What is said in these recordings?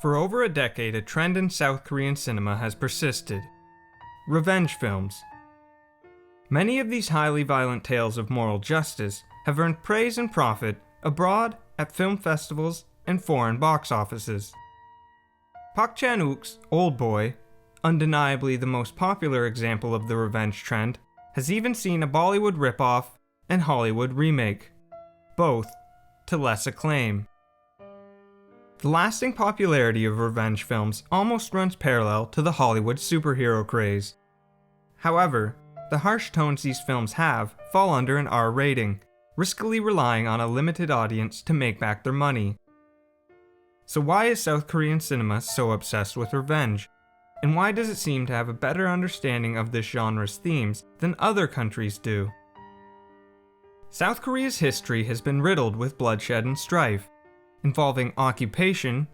For over a decade, a trend in South Korean cinema has persisted: revenge films. Many of these highly violent tales of moral justice have earned praise and profit abroad, at film festivals, and foreign box offices. Park Chan-wook's Oldboy, undeniably the most popular example of the revenge trend, has even seen a Bollywood ripoff and Hollywood remake, both to less acclaim. The lasting popularity of revenge films almost runs parallel to the Hollywood superhero craze. However, the harsh tones these films have fall under an R rating, riskily relying on a limited audience to make back their money. So why is South Korean cinema so obsessed with revenge? And why does it seem to have a better understanding of this genre's themes than other countries do? South Korea's history has been riddled with bloodshed and strife, involving occupation,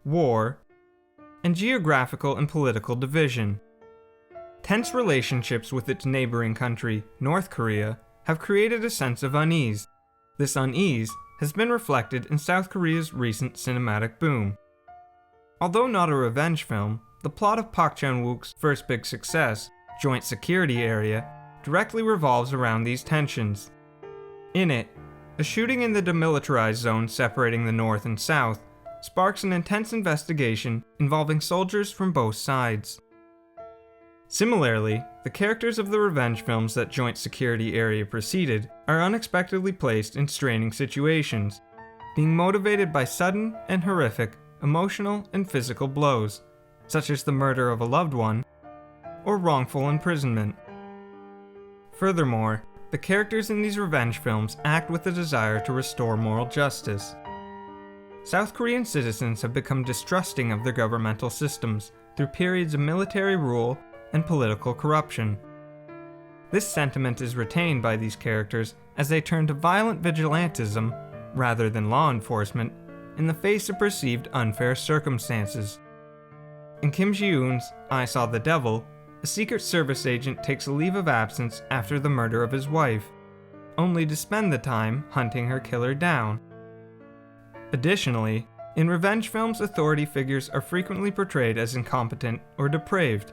war, and geographical and political division. Tense relationships with its neighboring country, North Korea, have created a sense of unease. This unease has been reflected in South Korea's recent cinematic boom. Although not a revenge film, the plot of Park Chan-wook's first big success, Joint Security Area, directly revolves around these tensions. In it, a shooting in the demilitarized zone separating the North and South sparks an intense investigation involving soldiers from both sides. Similarly, the characters of the revenge films that Joint Security Area preceded are unexpectedly placed in straining situations, being motivated by sudden and horrific emotional and physical blows, such as the murder of a loved one or wrongful imprisonment. Furthermore, the characters in these revenge films act with a desire to restore moral justice. South Korean citizens have become distrusting of their governmental systems through periods of military rule and political corruption. This sentiment is retained by these characters as they turn to violent vigilantism, rather than law enforcement, in the face of perceived unfair circumstances. In Kim Ji-yoon's I Saw the Devil, a Secret Service agent takes a leave of absence after the murder of his wife, only to spend the time hunting her killer down. Additionally, in revenge films, authority figures are frequently portrayed as incompetent or depraved.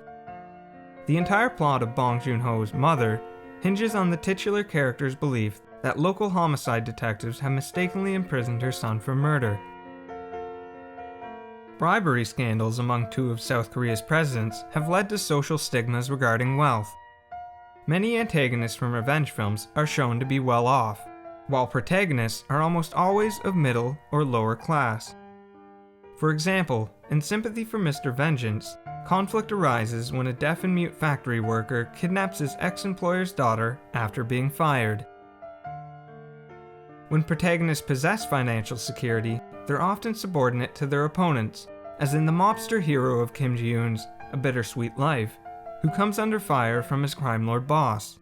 The entire plot of Bong Joon-ho's Mother hinges on the titular character's belief that local homicide detectives have mistakenly imprisoned her son for murder. Bribery scandals among two of South Korea's presidents have led to social stigmas regarding wealth. Many antagonists from revenge films are shown to be well off, while protagonists are almost always of middle or lower class. For example, in Sympathy for Mr. Vengeance, conflict arises when a deaf and mute factory worker kidnaps his ex-employer's daughter after being fired. When protagonists possess financial security, they're often subordinate to their opponents, as in the mobster hero of Kim Ji-yoon's A Bittersweet Life, who comes under fire from his crime lord boss.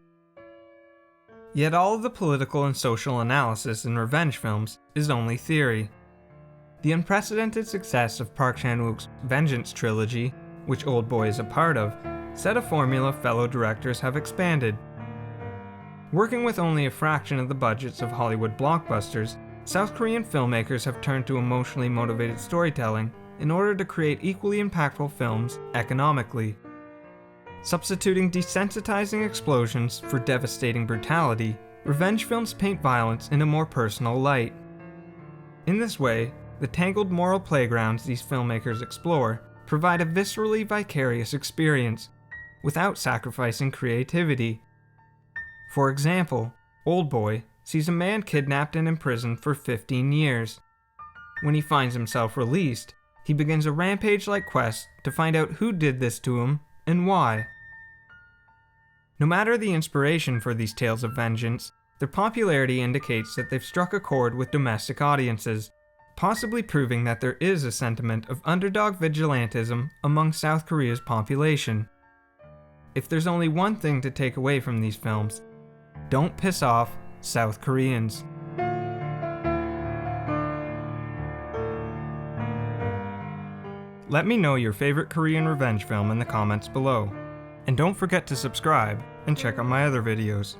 Yet all of the political and social analysis in revenge films is only theory. The unprecedented success of Park Chan-wook's Vengeance trilogy, which Oldboy is a part of, set a formula fellow directors have expanded. Working with only a fraction of the budgets of Hollywood blockbusters, South Korean filmmakers have turned to emotionally motivated storytelling in order to create equally impactful films economically. Substituting desensitizing explosions for devastating brutality, revenge films paint violence in a more personal light. In this way, the tangled moral playgrounds these filmmakers explore provide a viscerally vicarious experience, without sacrificing creativity. For example, Oldboy sees a man kidnapped and imprisoned for 15 years. When he finds himself released, he begins a rampage-like quest to find out who did this to him and why. No matter the inspiration for these tales of vengeance, their popularity indicates that they've struck a chord with domestic audiences, possibly proving that there is a sentiment of underdog vigilantism among South Korea's population. If there's only one thing to take away from these films, don't piss off South Koreans. Let me know your favorite Korean revenge film in the comments below. And don't forget to subscribe and check out my other videos.